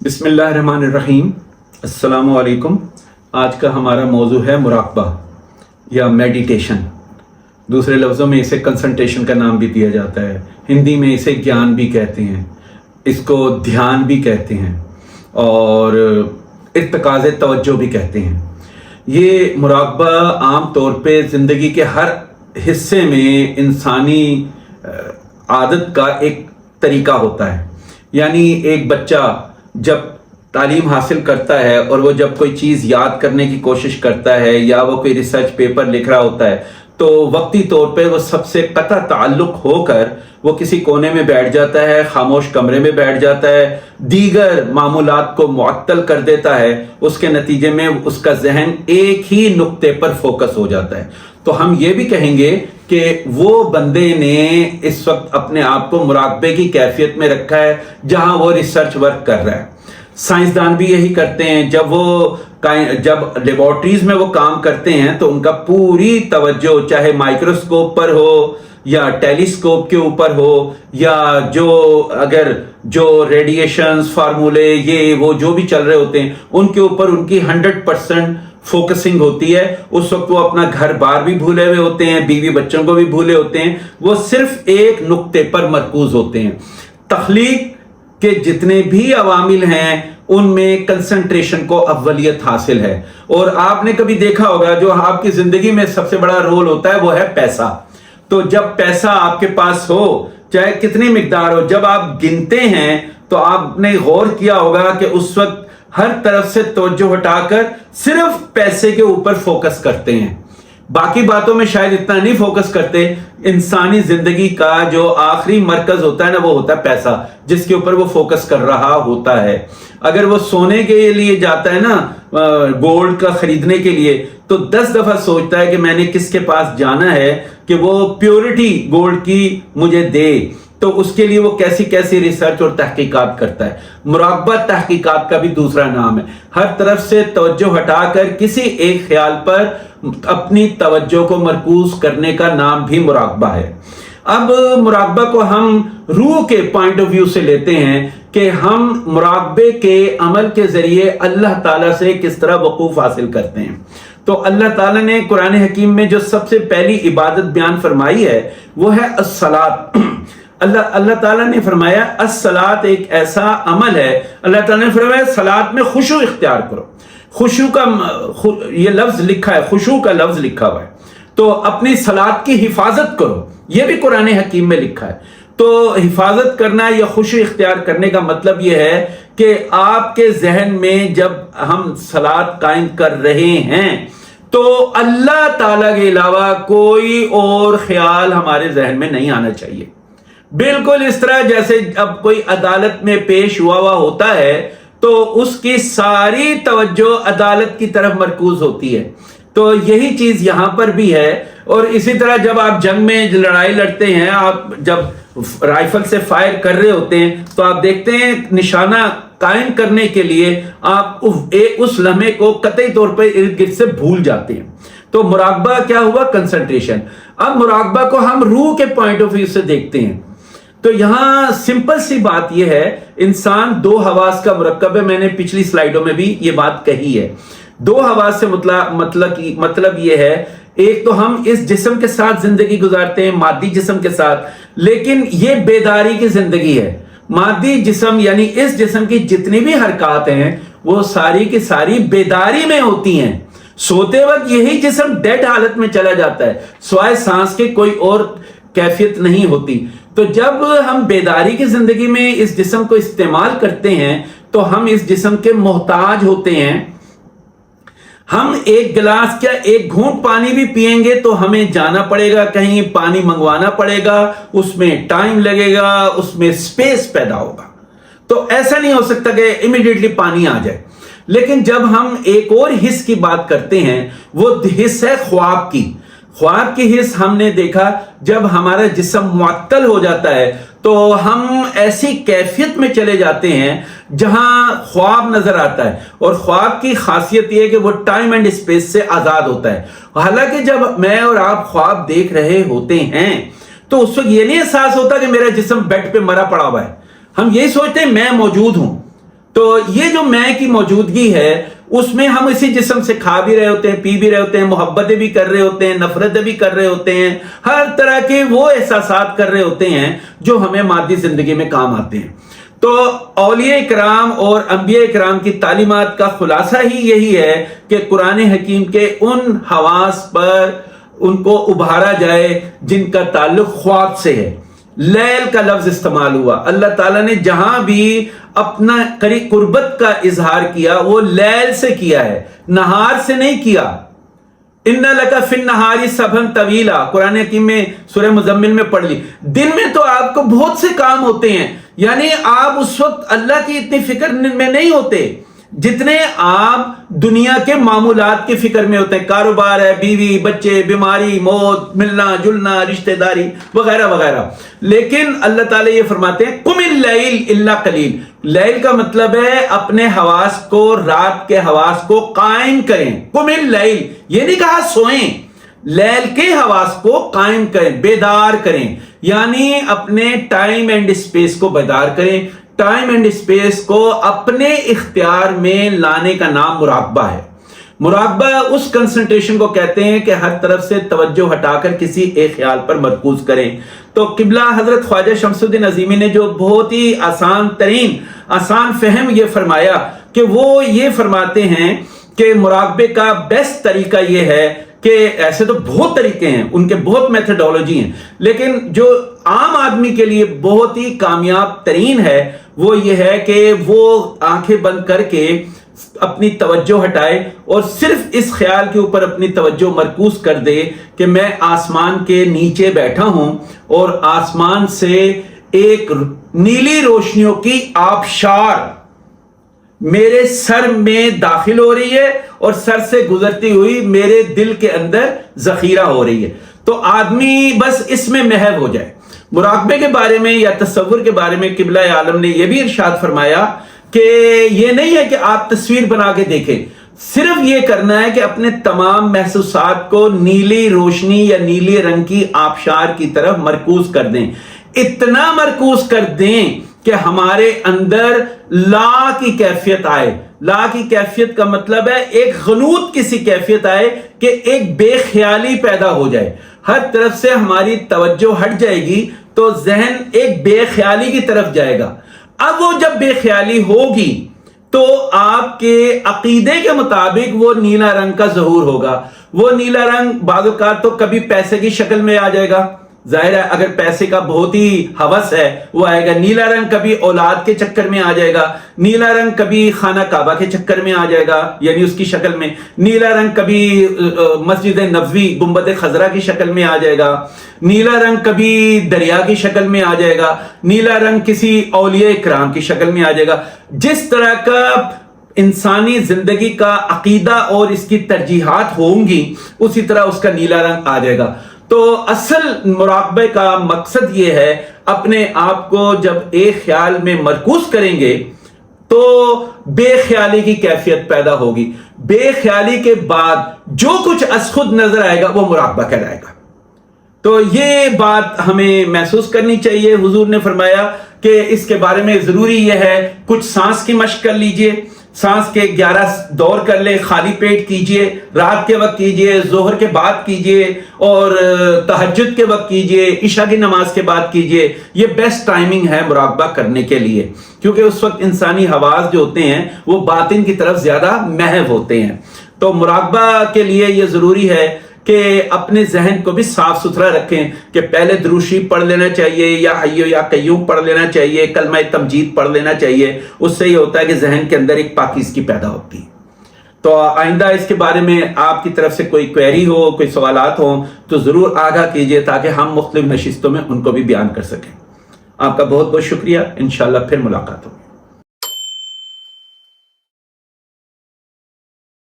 बिस्मिल्लाहिर्रहमानिर्रहीम। अस्सलामु अलैकुम। आज का हमारा मौजू है मुराक़बा या मेडिटेशन। दूसरे लफ्ज़ों में इसे कंसंट्रेशन का नाम भी दिया जाता है। हिंदी में इसे ज्ञान भी कहते हैं, इसको ध्यान भी कहते हैं और इर्तिकाज़े तवज्जो भी कहते हैं। ये मुराक़बा आम तौर पे ज़िंदगी के हर हिस्से में इंसानी आदत का एक तरीका होता है। यानी एक बच्चा जब तालीम हासिल करता है और वो जब कोई चीज़ याद करने की कोशिश करता है या वो कोई रिसर्च पेपर लिख रहा होता है तो वक्ती तौर पे वो सबसे कता ताल्लुक़ होकर वो किसी कोने में बैठ जाता है, खामोश कमरे में बैठ जाता है, दीगर मामूलात को मुअत्तल कर देता है। उसके नतीजे में उसका जहन एक ही नुक्ते पर फोकस हो जाता है। तो हम ये भी कहेंगे कि वो बंदे ने इस वक्त अपने आप को मुराक़बे की कैफियत में रखा है जहां वो रिसर्च वर्क कर रहा है। साइंसदान भी यही करते हैं। जब लेबॉर्ट्रीज में वो काम करते हैं तो उनका पूरी तवज्जो चाहे माइक्रोस्कोप पर हो या टेलीस्कोप के ऊपर हो या जो रेडिएशंस फार्मूले ये वो जो भी चल रहे होते हैं उनके ऊपर उनकी 100% फोकसिंग होती है। उस वक्त वो अपना घर बार भी भूले हुए होते हैं, बीवी बच्चों को भी भूले होते हैं, वो सिर्फ एक नुक्ते पर मरकूज होते हैं। तख्लीक के जितने भी अवामिल हैं उनमें कंसंट्रेशन को अव्वलियत हासिल है। और आपने कभी देखा होगा जो आपकी जिंदगी में सबसे बड़ा रोल होता है वो है पैसा। तो जब पैसा आपके पास हो चाहे कितनी मिकदार हो, जब आप गिनते हैं तो आपने गौर किया होगा कि उस वक्त हर तरफ से तवज्जो हटाकर सिर्फ पैसे के ऊपर फोकस करते हैं, बाकी बातों में शायद इतना नहीं फोकस करते। इंसानी जिंदगी का जो आखिरी मरकज होता है ना वो होता है पैसा, जिसके ऊपर वो फोकस कर रहा होता है। अगर वो सोने के लिए जाता है ना, गोल्ड का खरीदने के लिए, तो 10 दफा सोचता है कि मैंने किसके पास जाना है कि वो प्योरिटी गोल्ड की मुझे दे। तो उसके लिए वो कैसी कैसी रिसर्च और तहकीकात करता है। मुराक़बा तहकीकात का भी दूसरा नाम है। हर तरफ से तवज्जो हटाकर किसी एक ख्याल पर अपनी तवज्जो को मरकूज करने का नाम भी मुराक़बा है। अब मुराक़बा को हम रूह के पॉइंट ऑफ व्यू से लेते हैं कि हम मुराक़बे के अमल के जरिए अल्लाह ताला से किस तरह वक़ूफ़ हासिल करते हैं। तो अल्लाह ताला ने कुरान हकीम में जो सबसे पहली इबादत बयान फरमाई है वो है अस्सलात। अल्लाह ताला ने फरमाया अस्सलात एक ऐसा अमल है, अल्लाह ताला ने फरमाया सलात में खुशू इख्तियार करो। खुशू का ये लफ्ज लिखा है, खुशू का लफ्ज लिखा हुआ है। तो अपनी सलात की हिफाजत करो, ये भी कुरान हकीम में लिखा है। तो हिफाजत करना या खुशू इख्तियार करने का मतलब ये है कि आपके जहन में जब हम सलात कायम कर रहे हैं तो अल्लाह ताला के अलावा कोई और ख्याल हमारे जहन में नहीं आना चाहिए। बिल्कुल इस तरह जैसे अब कोई अदालत में पेश हुआ होता है तो उसकी सारी तवज्जो अदालत की तरफ मरकूज होती है। तो यही चीज यहां पर भी है। और इसी तरह जब आप जंग में लड़ाई लड़ते हैं, आप जब राइफल से फायर कर रहे होते हैं तो आप देखते हैं निशाना कायम करने के लिए आप उस लम्हे को कतई तौर पर इर्द गिर्द से भूल जाते हैं। तो मुराक़बा क्या हुआ? कंसंट्रेशन। अब मुराक़बा को हम रूह के पॉइंट ऑफ व्यू से देखते हैं तो यहां सिंपल सी बात यह है, इंसान 2 हवास का मुरक्कब है। मैंने पिछली स्लाइडों में भी ये बात कही है। 2 हवास से मतलब ये है, एक तो हम इस जिस्म के साथ जिंदगी गुजारते हैं, मादी जिस्म के साथ, लेकिन ये बेदारी की जिंदगी है। मादी जिस्म यानी इस जिस्म की जितनी भी हरकत हैं वो सारी की सारी बेदारी में होती हैं। सोते वक्त यही जिस्म डेड हालत में चला जाता है, सिवाय सांस के कोई और कैफियत नहीं होती। तो जब हम बेदारी की जिंदगी में इस जिस्म को इस्तेमाल करते हैं तो हम इस जिस्म के मोहताज होते हैं। हम एक गिलास क्या एक घूंट पानी भी पिएंगे तो हमें जाना पड़ेगा, कहीं पानी मंगवाना पड़ेगा, उसमें टाइम लगेगा, उसमें स्पेस पैदा होगा। तो ऐसा नहीं हो सकता कि इमीडिएटली पानी आ जाए। लेकिन जब हम एक और हिस्स की बात करते हैं वो हिस्स है ख्वाब की। ख्वाब की हिस्स हमने देखा जब हमारा जिस्म मुअत्तल हो जाता है तो हम ऐसी कैफियत में चले जाते हैं जहां ख्वाब नजर आता है। और ख्वाब की खासियत यह है कि वो टाइम एंड स्पेस से आजाद होता है। हालांकि जब मैं और आप ख्वाब देख रहे होते हैं तो उस वक्त ये नहीं एहसास होता कि मेरा जिस्म बेड पे मरा पड़ा हुआ है। हम यही सोचते हैं मैं मौजूद हूं। تو یہ جو میں کی موجودگی ہے اس میں ہم اسی جسم سے کھا بھی رہے ہوتے ہیں، پی بھی رہے ہوتے ہیں، محبتیں بھی کر رہے ہوتے ہیں، نفرتیں بھی کر رہے ہوتے ہیں، ہر طرح کے وہ احساسات کر رہے ہوتے ہیں جو ہمیں مادی زندگی میں کام آتے ہیں۔ تو اولیاء کرام اور انبیاء کرام کی تعلیمات کا خلاصہ ہی یہی ہے کہ قرآن حکیم کے ان حواس پر ان کو ابھارا جائے جن کا تعلق خواب سے ہے۔ لیل کا لفظ استعمال ہوا، اللہ تعالیٰ نے جہاں بھی اپنا قربت کا اظہار کیا وہ لیل سے کیا ہے، نہار سے نہیں کیا۔ ان لک فی النہار سبحا طویلا، قرآن حکیم میں سورہ مزمل میں پڑھ لی۔ دن میں تو آپ کو بہت سے کام ہوتے ہیں، یعنی آپ اس وقت اللہ کی اتنی فکر میں نہیں ہوتے جتنے آپ دنیا کے معمولات کی فکر میں ہوتے ہیں، کاروبار ہے، بیوی بچے، بیماری، موت، ملنا جلنا، رشتہ داری وغیرہ وغیرہ۔ لیکن اللہ تعالیٰ یہ فرماتے ہیں قم اللیل الا قلیل، لیل کا مطلب ہے اپنے حواس کو، رات کے حواس کو قائم کریں۔ قم اللیل یہ نہیں کہا سوئیں، لیل کے حواس کو قائم کریں، بیدار کریں، یعنی اپنے ٹائم اینڈ اسپیس کو بیدار کریں۔ ٹائم اینڈ اسپیس کو اپنے اختیار میں لانے کا نام مراقبہ ہے۔ مراقبہ اس کنسنٹریشن کو کہتے ہیں کہ ہر طرف سے توجہ ہٹا کر کسی ایک خیال پر مرکوز کریں۔ تو قبلہ حضرت خواجہ شمس الدین عظیمی نے جو بہت ہی آسان فہم یہ فرمایا کہ وہ یہ فرماتے ہیں کہ مراقبے کا بیسٹ طریقہ یہ ہے کہ ایسے تو بہت طریقے ہیں، ان کے بہت میتھڈولوجی ہیں، لیکن جو عام آدمی کے لیے بہت ہی کامیاب ترین ہے وہ یہ ہے کہ وہ آنکھیں بند کر کے اپنی توجہ ہٹائے اور صرف اس خیال کے اوپر اپنی توجہ مرکوز کر دے کہ میں آسمان کے نیچے بیٹھا ہوں اور آسمان سے ایک نیلی روشنیوں کی آبشار میرے سر میں داخل ہو رہی ہے اور سر سے گزرتی ہوئی میرے دل کے اندر ذخیرہ ہو رہی ہے۔ تو آدمی بس اس میں محو ہو جائے۔ مراقبے کے بارے میں یا تصور کے بارے میں قبلہ عالم نے یہ بھی ارشاد فرمایا کہ یہ نہیں ہے کہ آپ تصویر بنا کے دیکھیں، صرف یہ کرنا ہے کہ اپنے تمام محسوسات کو نیلی روشنی یا نیلے رنگ کی آبشار کی طرف مرکوز کر دیں، اتنا مرکوز کر دیں کہ ہمارے اندر لا کی کیفیت آئے۔ لا کی کیفیت کا مطلب ہے ایک غنوط کسی کیفیت آئے کہ ایک بے خیالی پیدا ہو جائے، ہر طرف سے ہماری توجہ ہٹ جائے گی تو ذہن ایک بے خیالی کی طرف جائے گا۔ اب وہ جب بے خیالی ہوگی تو آپ کے عقیدے کے مطابق وہ نیلا رنگ کا ظہور ہوگا۔ وہ نیلا رنگ بعض اوقات تو کبھی پیسے کی شکل میں آ جائے گا، ظاہر ہے اگر پیسے کا بہت ہی ہوس ہے وہ آئے گا۔ نیلا رنگ کبھی اولاد کے چکر میں آ جائے گا، نیلا رنگ کبھی خانہ کعبہ کے چکر میں آ جائے گا یعنی اس کی شکل میں، نیلا رنگ کبھی مسجد نبوی گنبد خضرا کی شکل میں آ جائے گا، نیلا رنگ کبھی دریا کی شکل میں آ جائے گا، نیلا رنگ کسی اولیاء کرام کی شکل میں آ جائے گا۔ جس طرح کا انسانی زندگی کا عقیدہ اور اس کی ترجیحات ہوں گی اسی طرح اس کا نیلا رنگ آ جائے گا۔ تو اصل مراقبے کا مقصد یہ ہے اپنے آپ کو جب ایک خیال میں مرکوز کریں گے تو بے خیالی کی کیفیت پیدا ہوگی، بے خیالی کے بعد جو کچھ از خود نظر آئے گا وہ مراقبہ کہلائے گا۔ تو یہ بات ہمیں محسوس کرنی چاہیے۔ حضور نے فرمایا کہ اس کے بارے میں ضروری یہ ہے کچھ سانس کی مشق کر لیجئے، سانس کے 11 دور کر لیں، خالی پیٹ کیجئے، رات کے وقت کیجئے، ظہر کے بعد کیجئے اور تہجد کے وقت کیجئے، عشاء کی نماز کے بعد کیجئے۔ یہ بیسٹ ٹائمنگ ہے مراقبہ کرنے کے لیے، کیونکہ اس وقت انسانی حواس جو ہوتے ہیں وہ باطن کی طرف زیادہ محو ہوتے ہیں۔ تو مراقبہ کے لیے یہ ضروری ہے کہ اپنے ذہن کو بھی صاف ستھرا رکھیں کہ پہلے درود شریف پڑھ لینا چاہیے یا حی یا قیوم پڑھ لینا چاہیے، کلمہ تمجید پڑھ لینا چاہیے، اس سے یہ ہوتا ہے کہ ذہن کے اندر ایک پاکیزگی پیدا ہوتی ہے۔ تو آئندہ اس کے بارے میں آپ کی طرف سے کوئی کوئری ہو، کوئی سوالات ہوں تو ضرور آگاہ کیجئے تاکہ ہم مختلف نشستوں میں ان کو بھی بیان کر سکیں۔ آپ کا بہت بہت شکریہ، انشاءاللہ پھر ملاقات ہوگی۔